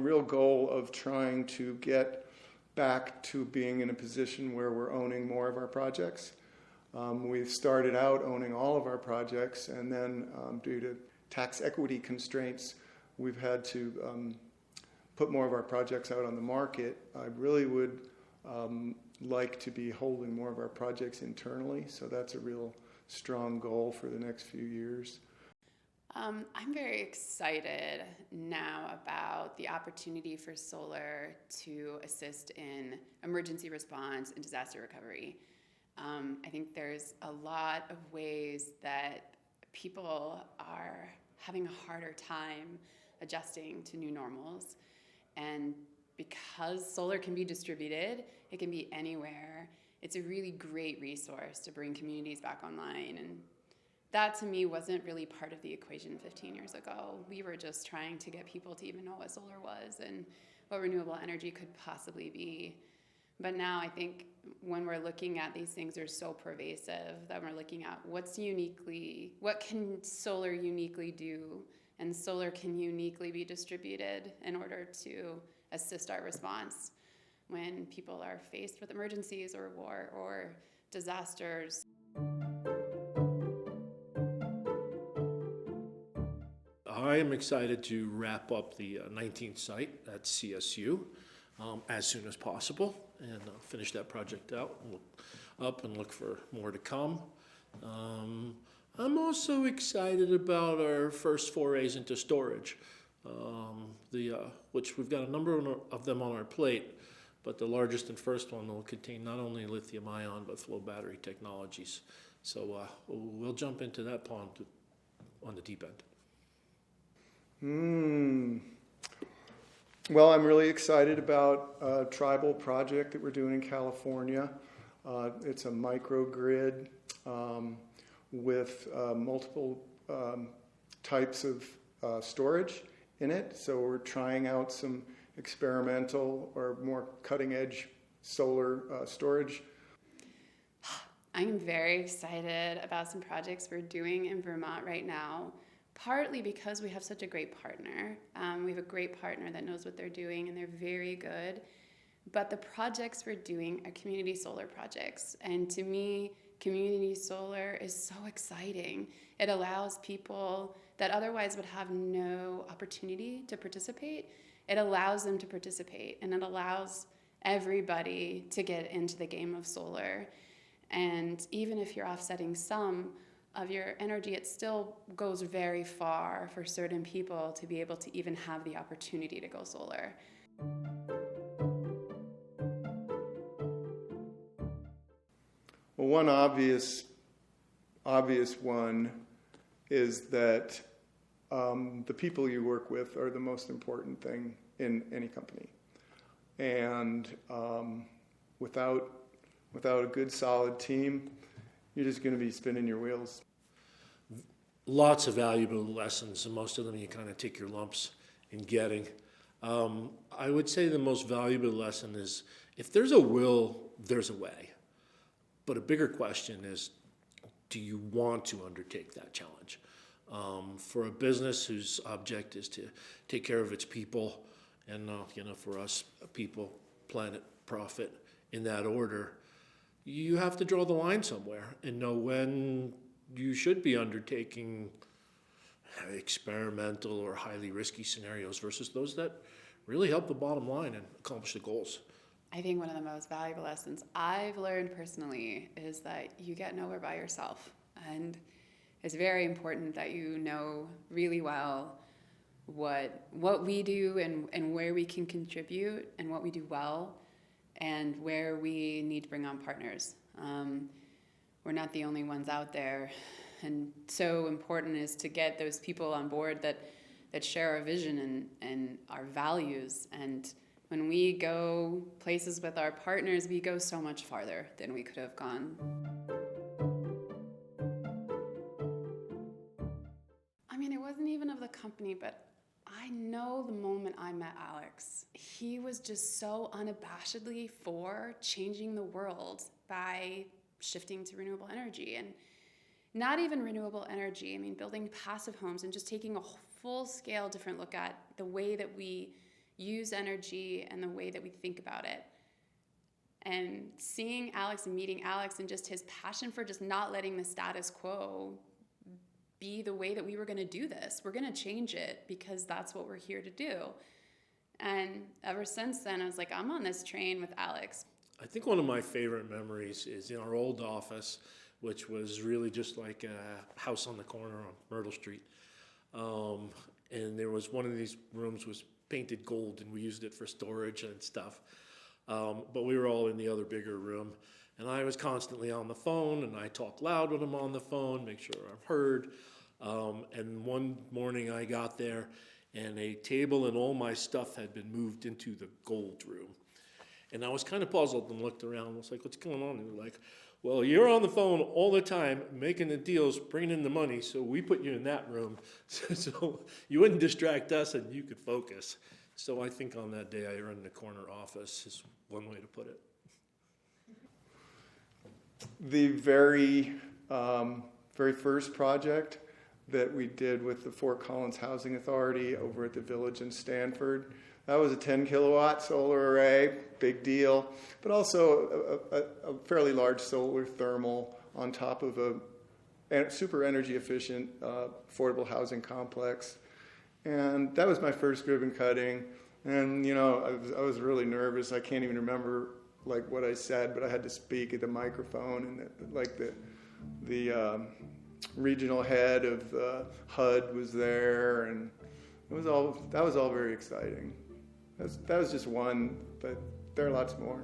real goal of trying to get back to being in a position where we're owning more of our projects. We've started out owning all of our projects, and then due to tax equity constraints, we've had to put more of our projects out on the market. I really would like to be holding more of our projects internally, so that's a real strong goal for the next few years. I'm very excited now about the opportunity for solar to assist in emergency response and disaster recovery. I think there's a lot of ways that people are having a harder time adjusting to new normals. And because solar can be distributed, it can be anywhere, it's a really great resource to bring communities back online. And that to me wasn't really part of the equation 15 years ago. We were just trying to get people to even know what solar was and what renewable energy could possibly be. But now I think when we're looking at these things, they're so pervasive that we're looking at what can solar uniquely do, and solar can uniquely be distributed in order to assist our response when people are faced with emergencies or war or disasters. I am excited to wrap up the 19th site at CSU as soon as possible and finish that project out and look for more to come. I'm also excited about our first forays into storage, which we've got a number of them on our plate, but the largest and first one will contain not only lithium-ion but flow battery technologies. So we'll jump into that pond on the deep end. Well, I'm really excited about a tribal project that we're doing in California. It's a microgrid with multiple types of storage in it. So we're trying out some experimental or more cutting-edge solar storage. I'm very excited about some projects we're doing in Vermont right now, partly because we have such a great partner. We have a great partner that knows what they're doing, and they're very good. But the projects we're doing are community solar projects. And to me, community solar is so exciting. It allows people that otherwise would have no opportunity to participate. It allows them to participate, and it allows everybody to get into the game of solar. And even if you're offsetting some of your energy, it still goes very far for certain people to be able to even have the opportunity to go solar. Well, one obvious one is that the people you work with are the most important thing in any company. And without a good, solid team, you're just going to be spinning your wheels. Lots of valuable lessons, and most of them you kind of take your lumps in getting. I would say the most valuable lesson is if there's a will, there's a way. But a bigger question is, do you want to undertake that challenge? For a business whose object is to take care of its people, and for us, people, planet, profit, in that order, you have to draw the line somewhere and know when you should be undertaking experimental or highly risky scenarios versus those that really help the bottom line and accomplish the goals. I think one of the most valuable lessons I've learned personally is that you get nowhere by yourself. And it's very important that you know really well what we do and where we can contribute and what we do well and where we need to bring on partners. We're not the only ones out there. And so important is to get those people on board that share our vision and our values. And when we go places with our partners, we go so much farther than we could have gone. I mean, it wasn't even of the company, but I know the moment I met Alex, he was just so unabashedly for changing the world by shifting to renewable energy. And not even renewable energy, I mean, building passive homes and just taking a full-scale different look at the way that we use energy and the way that we think about it. And seeing Alex and meeting Alex and just his passion for just not letting the status quo be the way that we were going to do this. We're going to change it because that's what we're here to do. And ever since then, I was like, I'm on this train with Alex. I think one of my favorite memories is in our old office, which was really just like a house on the corner on Myrtle Street. And there was one of these rooms was painted gold, and we used it for storage and stuff. But we were all in the other bigger room, and I was constantly on the phone, and I talk loud when I'm on the phone, make sure I'm heard. And one morning I got there, and a table and all my stuff had been moved into the gold room. And I was kind of puzzled and looked around. I was like, what's going on? And they were like, well, you're on the phone all the time, making the deals, bringing in the money, so we put you in that room so you wouldn't distract us and you could focus. So I think on that day I run the corner office is one way to put it. The very first project that we did with the Fort Collins Housing Authority over at the Village in Stanford, that was a 10 kilowatt solar array, big deal, but also a fairly large solar thermal on top of a super energy efficient affordable housing complex. And that was my first ribbon cutting. And, you know, I was really nervous. I can't even remember like what I said, but I had to speak at the microphone, and the regional head of HUD was there, and that was all very exciting. That was just one, but there are lots more.